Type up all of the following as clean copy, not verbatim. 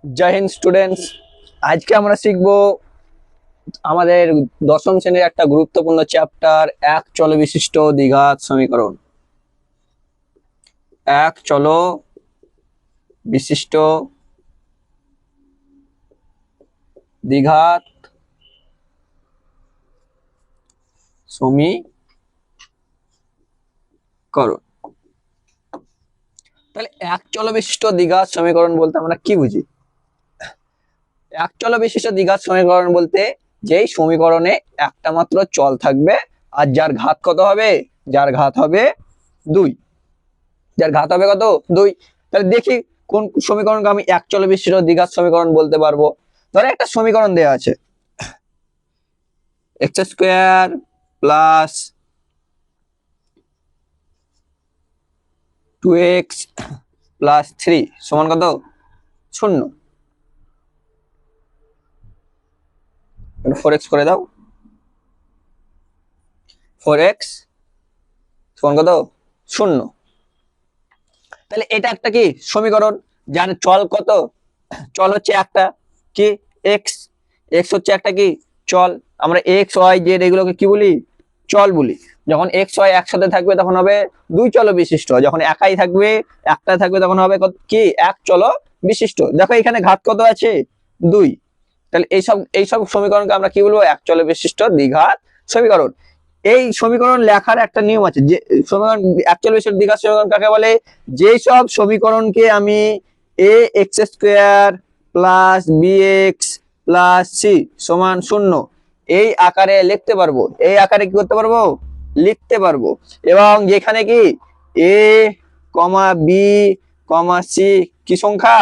জয় Hind students. আজকে আমরা শিখব আমাদের দশম শ্রেণীর একটা গুরুত্বপূর্ণ চ্যাপ্টার এক চল বিশিষ্ট দ্বিঘাত সমীকরণ। এক চল বিশিষ্ট দ্বিঘাত সমীকরণ। তাহলে এক চল বিশিষ্ট দ্বিঘাত সমীকরণ বলতে আমরা কি বুঝি? এক চল বিশিষ্ট দ্বিঘাত সমীকরণ বলতে যেই সমীকরণে একটা মাত্র চল থাকবে আর যার ঘাত কত হবে? যার ঘাত হবে 2। যার ঘাত হবে কত? 2। তাহলে দেখি কোন সমীকরণকে আমি এক চল বিশিষ্ট দ্বিঘাত সমীকরণ বলতে পারবো। ধরো একটা সমীকরণ দেওয়া আছে, x square plus 2x plus 3 সমান কত? 0। 4x করে দাও। 4x সমান কত? 0। তাহলে এটা একটা কি সমীকরণ যার চল কত? চল হচ্ছে একটা কি এক্স। এক্স হচ্ছে একটা কি চল। আমরা এক্স ওয়াই জেড এগুলোকে কি বলি? চল বলি। যখন এক্স ওয়াই একসাথে থাকবে তখন হবে দুই চল বিশিষ্ট, যখন একাই থাকবে একটা থাকবে তখন হবে কি এক চল বিশিষ্ট। দেখো এখানে ঘাত কত আছে? 2। তাহলে এইসব সমীকরণকে আমরা কি বলবো? এক চল বিশিষ্ট দ্বিঘাত সমীকরণ। এই সমীকরণ লেখার একটা নিয়ম আছে, যে সমীকরণ এক চল বিশিষ্ট দ্বিঘাত সমীকরণ কাকে বলে? যেই সব সমীকরণকে আমি a x square plus b x plus c সমান 0 এই আকারে লিখতে পারবো। এই আকারে কি করতে পারবো? লিখতে পারবো। এবং যেখানে কি এ কমা বি কমা সি কি সংখ্যা?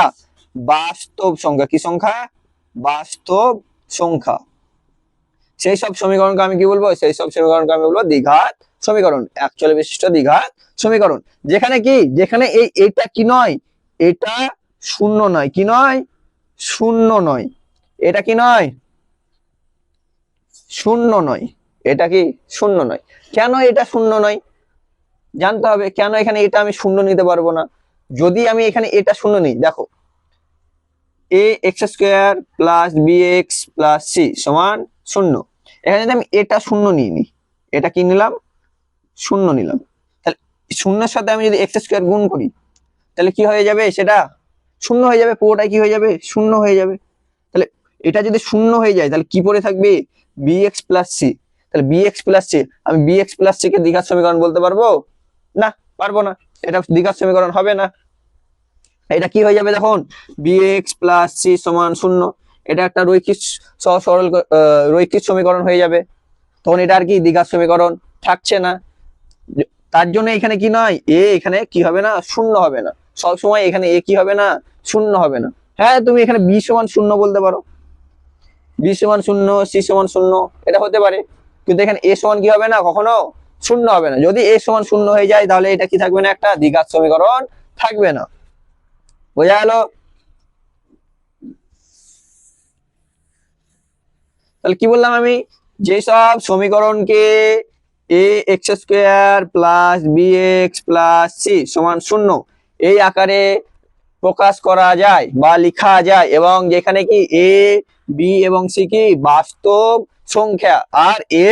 বাস্তব সংখ্যা। কি সংখ্যা? বাস্তব সংখ্যা। সেই সব সমীকরণকে আমি কি বলবো? সেই সব সমীকরণকে আমি বলবো দ্বিঘাত সমীকরণ, এক চল বিশিষ্ট দ্বিঘাত সমীকরণ। যেখানে কি যেখানে এটা কি নয়? এটা শূন্য নয়। কি নয়? শূন্য নয়। এটা কি নয়? শূন্য নয়। এটা কি শূন্য নয়? কেন এটা শূন্য নয় জানতে হবে। কেন এখানে এটা আমি শূন্য নিতে পারবো না? যদি আমি এখানে এটা শূন্য নিই, দেখো a x square plus b x plus c সমান 0। এখানে যদি আমি এটা শূন্য নিয়ে নিই, এটা কি নিলাম? শূন্য নিলাম। তাহলে শূন্যের সাথে আমি যদি এক্স স্কোয়ার গুণ করি তাহলে কি হয়ে যাবে? সেটা শূন্য হয়ে যাবে। পুরোটাই কি হয়ে যাবে? শূন্য হয়ে যাবে। তাহলে এটা যদি শূন্য হয়ে যায় তাহলে কি পড়ে থাকবে? B x plus c. তাহলে বি এক্স প্লাস সি, আমি বি এক্স প্লাস সি কে দ্বিঘাত সমীকরণ বলতে পারবো না? পারবো না। এটা দ্বিঘাত সমীকরণ হবে না। এটা কি হয়ে যাবে? দেখুন বি এক্স প্লাস সি সমান 0, এটা একটা রৈখিক সহ সরল রৈখিক সমীকরণ হয়ে যাবে। তখন এটা আর কি দ্বিঘাত সমীকরণ থাকছে না। তার জন্য এখানে কি নয়? এ এখানে কি হবে না? শূন্য হবে না। সব সময় এখানে এ কি হবে না? শূন্য হবে না। হ্যাঁ, তুমি এখানে বি সমান 0 বলতে পারো, বি সমান 0, সি সমান 0, এটা হতে পারে। কিন্তু এখানে এ সমান কি হবে না? কখনো শূন্য হবে না। যদি এ সমান 0 হয়ে যায় তাহলে এটা কি থাকবে না? একটা দ্বিঘাত সমীকরণ থাকবে না। বোঝা গেল? তাহলে কি বললাম আমি? যেসব সমীকরণকে a x square plus b x plus c সমান 0 এই আকারে প্রকাশ করা যায় বা লেখা যায়, এবং যেখানে কি এ বি এবং সি কি বাস্তব সংখ্যা, আর এ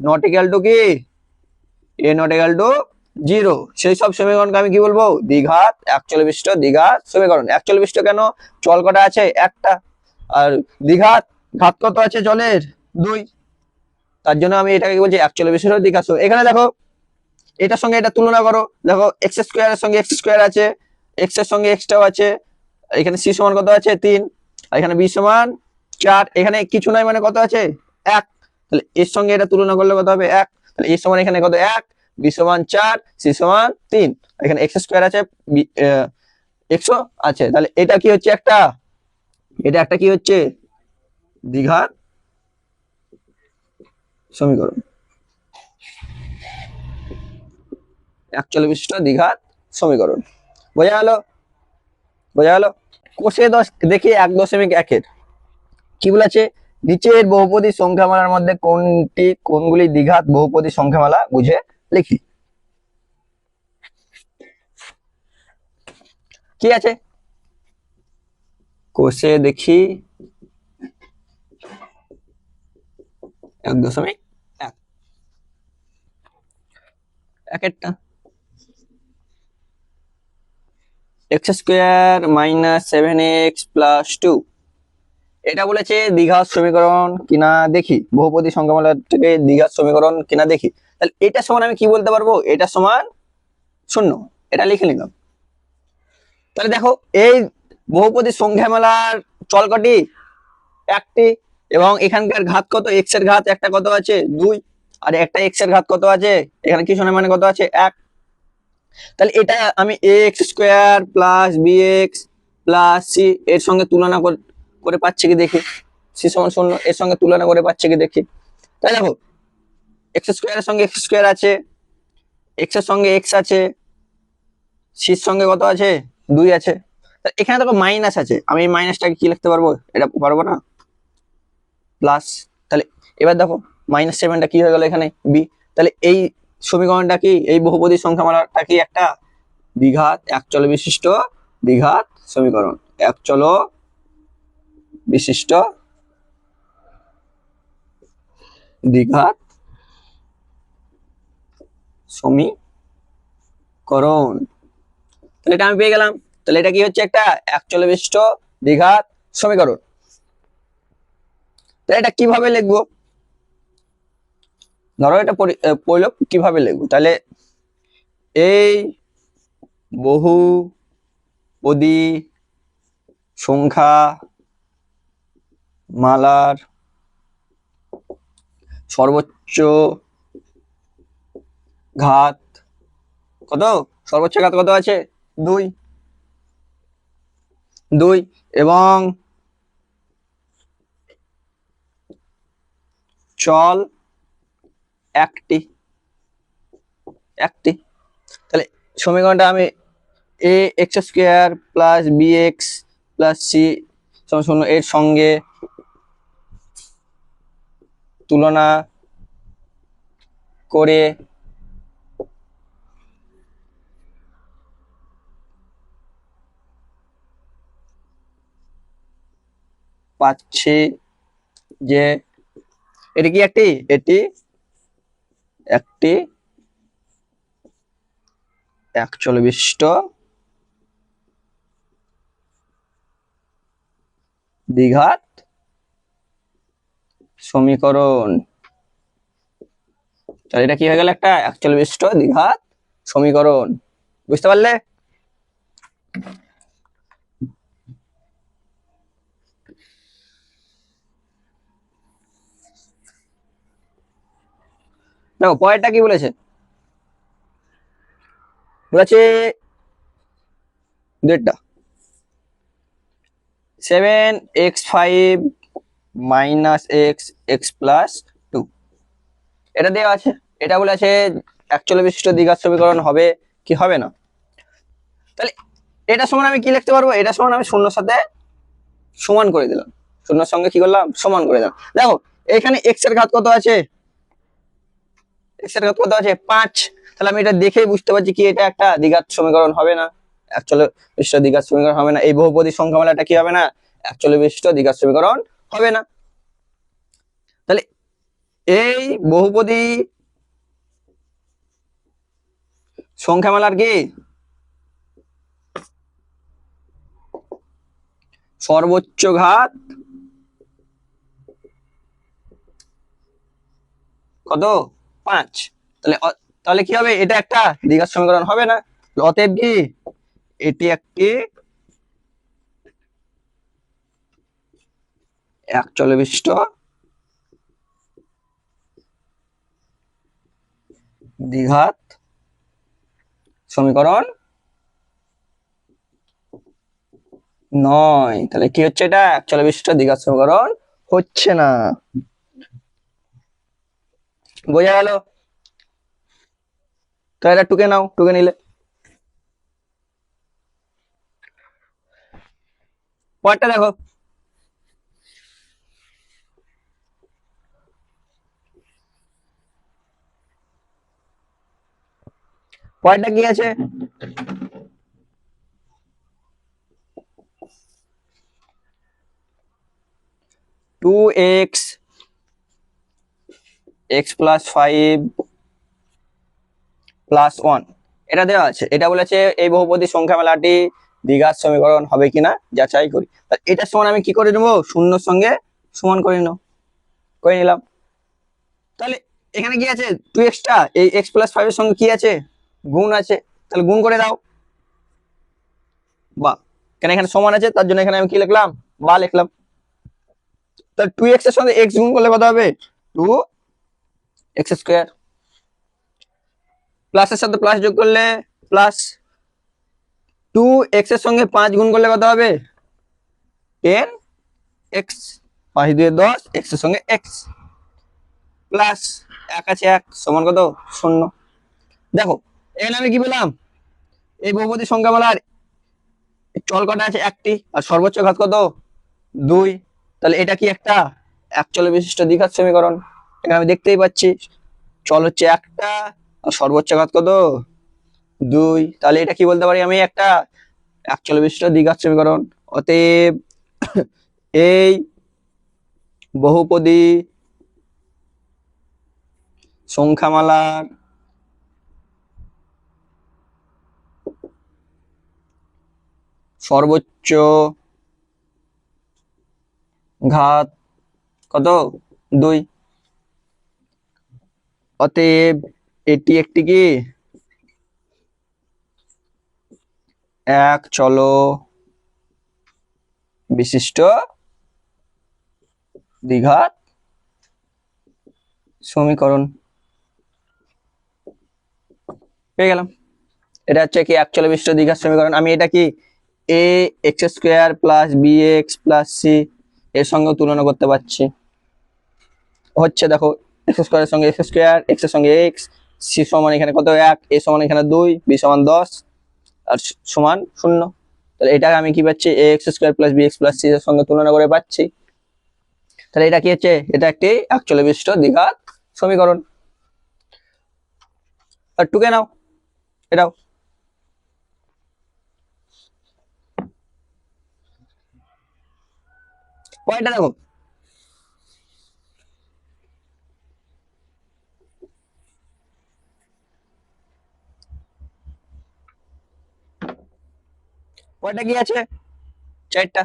নট ইকুয়াল টু কি? এ নট ইকুয়াল টু 0, সেই সব সমীকরণকে আমি কি বলবো? দ্বিঘাত এক চল বিশিষ্ট দ্বিঘাত সমীকরণ। এক চল বিশিষ্ট কেন? চল কটা আছে? একটা। আর দ্বিঘাত, ঘাত কত আছে চলের? 2। তার জন্য আমি এটাকে বলছি এক চল বিশিষ্ট দ্বিঘাত। এখানে দেখো এটার সঙ্গে এটা তুলনা করো। দেখো এক্স স্কোয়ারের সঙ্গে এক্স স্কোয়ার আছে, এক্স এর সঙ্গে এক্সটাও আছে। এখানে সি সমান কত আছে? 3। আর এখানে বি সমান 4। এখানে কিছু নাই মানে কত আছে? 1। তাহলে এর সঙ্গে এটা তুলনা করলে কত হবে? 1। তাহলে এর সমান এখানে কত? 1, বি সমান 4, সি সমান 3। এখানে এক্স স্কোয়ার আছে, এক্স আছে। তাহলে এটা কি হচ্ছে? একটা, এটা একটা কি হচ্ছে? দ্বিঘাত সমীকরণ, এক চল বিশিষ্ট দ্বিঘাত সমীকরণ। বোঝা গেল? বোঝা গেল? কোষে 10 দেখি 1.1 কি বলেছে? নিচের বহুপদী সংখ্যামালার মধ্যে কোনগুলি দ্বিঘাত বহুপদী সংখ্যামালা বুঝে লিখি। কি আছে? কষে দেখি 1.1 একেরটা x² - 7x + 2 এটা বলেছে দ্বিঘাত সমীকরণ কিনা দেখি, বহুপদী সংখ্যামালা থেকে দ্বিঘাত সমীকরণ কিনা দেখি। তাহলে এটা সমান আমি কি বলতে পারবো, এটা সমান 0, এটা লিখে নিলাম। তাহলে দেখো এই বহুপদী সংখ্যামালার চল কটি, একটি, এবং এখানকার ঘাত কত, x এর ঘাত একটা কত আছে 2, আর একটা x এর ঘাত কত আছে এখানে, কি শোনা মানে কত আছে 1। তাহলে এটা আমি ax² + bx + c এর সঙ্গে তুলনা করে পাচ্ছি কি দেখি, c সমান 0 এর সঙ্গে তুলনা করে পাচ্ছি কি দেখি। তাই দেখো x² এর সঙ্গে x² আছে, x এর সঙ্গে x আছে, c এর সঙ্গে কত আছে 2 আছে। এখানে দেখো মাইনাস আছে, আমি এই মাইনাসটাকে কি লিখতে পারবো, এটা পারবো না, প্লাস। তাহলে এবার দেখো -7টা কি হয়ে গেল এখানে b। তাহলে এই সমীকরণটা কি, এই বহুপদী সংখ্যামালাটা কি একটা দ্বিঘাত একচল বিশিষ্ট দ্বিঘাত সমীকরণ, একচল বিশিষ্ট দ্বিঘাত সমীকরণ। তাহলে এটা আমি পেয়ে গেলাম। তাহলে এটা কি হচ্ছে, একটা একচল বিশিষ্ট দ্বিঘাত সমীকরণ। তাহলে এটা কিভাবে লিখবো, ধরো এটা পরিলোক কিভাবে লিখবো, তাহলে এই বহুপদী সংখ্যা মালার সর্বোচ্চ ঘাত কত, সর্বোচ্চ ঘাত কত আছে 2, এবং চল একটি। তাহলে সমীকরণটা আমি ax² + bx + c = 0 এর সঙ্গে তুলনা করে পাচ্ছি যে এটি কি এটি একটি একচল বিশিষ্ট দ্বিঘাত সমীকরণ। তাহলে এটা কি হয়ে গেল, একটা একচল বিশিষ্ট দ্বিঘাত সমীকরণ। বুঝতে পারলে? দেখো পরেরটা কি বলেছে, বলেছে দুইটা 7x5 - x x + 2 এটা দেওয়া আছে। এটা বলেছে একচল বিশিষ্ট দ্বিঘাত সমীকরণ হবে কি হবে না। তাহলে এটা সমান আমি কি লিখতে পারবো, এটা সমান আমি শূন্যর সাথে সমান করে দিলাম, শূন্যর সঙ্গে কি করলাম সমান করে দিলাম। দেখো এখানে x এর ঘাত কত আছে, x এর ঘাত কত আছে 5। তাহলে আমি এটা দেখেই বুঝতে পারছি কি এটা একটা দ্বিঘাত সমীকরণ হবে না, একচল বিশিষ্ট দ্বিঘাত সমীকরণ হবে না। এই বহুপদী সংখ্যামালাটা কি হবে না, একচল বিশিষ্ট দ্বিঘাত সমীকরণ হবে না। তাহলে এই বহুপদী সংখ্যামালার কি সর্বোচ্চ ঘাত কত 5। তাহলে কি হবে, এটা একটা দ্বিঘাত সমীকরণ হবে না। অতএব কি এটি একটি একচল বিশিষ্ট দ্বিঘাত সমীকরণ নয়। তাহলে কি হচ্ছে, এটা একচল বিশিষ্ট দ্বিঘাত সমীকরণ হচ্ছে না। বোঝা গেল? তো এটা টুকে নাও, টুকে নিলে পরেরটা দেখো, পরেরটা কি আছে, 2x x প্লাস 5 প্লাস 1 এটা দেওয়া আছে। এটা বলেছে এই বহুপদী সংখ্যা মেলাটি দ্বিঘাত সমীকরণ হবে কিনা যাচাই করি। তাহলে এটা সমান আমি কি করে নেব, শূন্যর সঙ্গে সমান করে নিলাম। তাহলে এখানে কি আছে, 2x টা এই x প্লাস 5 এর সঙ্গে কি আছে, গুণ আছে। তাহলে গুণ করে দাও, বা কেন এখানে সমান আছে তার জন্য এখানে আমি কি লিখলাম, বা লিখলাম। তাহলে 2x এর সঙ্গে x গুণ করলে কত হবে, 2x স্কয়ার, প্লাসের সাথে প্লাস যোগ করলে প্লাস, 2x এর সঙ্গে 5 গুণ করলে কত হবে, 10x, 5 2 10, x এর সঙ্গে x প্লাস 1 আছে 1 সমান কত, 0। দেখো এখানে আমি কি পেলাম, এই বহুপদী সংখ্যামালার চল কটা আছে, একটি, আর সর্বোচ্চ ঘাত কত, 2। তাহলে এটা কি একটা একচল বিশিষ্ট দ্বিঘাত সমীকরণ। এখানে আমি দেখতেই পাচ্ছি চল হচ্ছে একটা আর সর্বোচ্চ ঘাত কত, 2। তাহলে এটা কি বলতে পারি আমি, একটা একচল বিশিষ্ট দ্বিঘাত সমীকরণ। অতএব এই বহুপদী সংখ্যামালার সর্বোচ্চ ঘাত কত, 2। অতএব এটি একটি কি এক চল বিশিষ্ট দ্বিঘাত সমীকরণ। পেয়ে গেলাম, এটা হচ্ছে কি এক চল বিশিষ্ট দ্বিঘাত সমীকরণ। আমি এটা কি a x square plus bx plus c এর সঙ্গে তুলনা করতে পারছি। হচ্ছে দেখো x স্কয়ারের সঙ্গে x স্কয়ার, x এর সঙ্গে x, c সমান এখানে কত 1, a সমান এখানে 2, b সমান 10 আর সমান 0। তাহলে এটা আমি কি পাচ্ছি, ax square plus bx plus c এর সঙ্গে তুলনা করে পাচ্ছি। তাহলে এটা কি হচ্ছে, এটা একটি একচল বিশিষ্ট দ্বিঘাত সমীকরণ। আর টুকে নাও এটাও, পয়েন্টটা দেখো, পয়েন্টটা কি আছে, চারটা,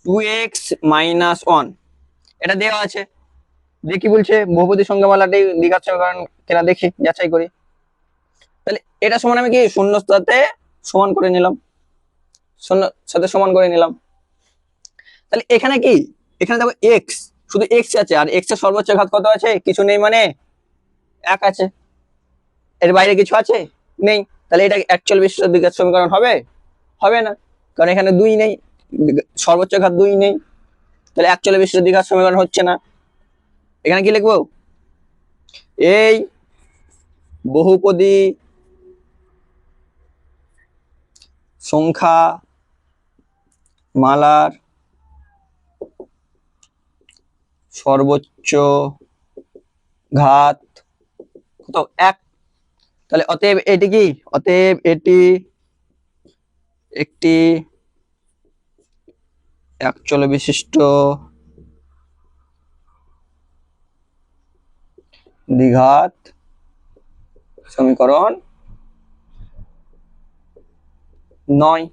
2x মাইনাস 1 এটা দেওয়া আছে। দেখি বলছে বহুপদী সংখ্যামালাটি দ্বিঘাত সমীকরণ কিনা দেখি, যাচাই করি। তাহলে এটা সমান আমি কি শূন্য সাথে সমান করে নিলাম, শূন্য সাথে সমান করে নিলাম। তাহলে এখানে কি, এখানে দেখো x, শুধু x আছে, আর x এর সর্বোচ্চ ঘাত কত আছে, কিছু নেই, মানে 1 আছে। এর বাইরে কিছু আছে, নেই। তাহলে এটা একচল বিশিষ্ট দ্বিঘাত সমীকরণ হবে, হবে না, কারণ এখানে 2 নেই, সর্বোচ্চ ঘাত 2 নেই। তাহলে একচল বিশিষ্ট দ্বিঘাত সমীকরণ হচ্ছে না। এখানে কি লিখবো, এই বহুপদী সংখ্যা মালার সর্বোচ্চ ঘাত কত, 1। তাহলে অতএব এটি কি, অতএব এটি একটি একচল বিশিষ্ট দ্বিঘাত সমীকরণ নয়।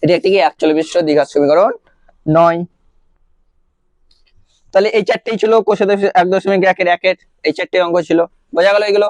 এটি একটি কি একচল বিশিষ্ট দ্বিঘাত সমীকরণ নয়। তাহলে এই চারটেই ছিল কোষে 1.1 এর এই চারটে অঙ্ক ছিল, বোঝা গেল এগুলো।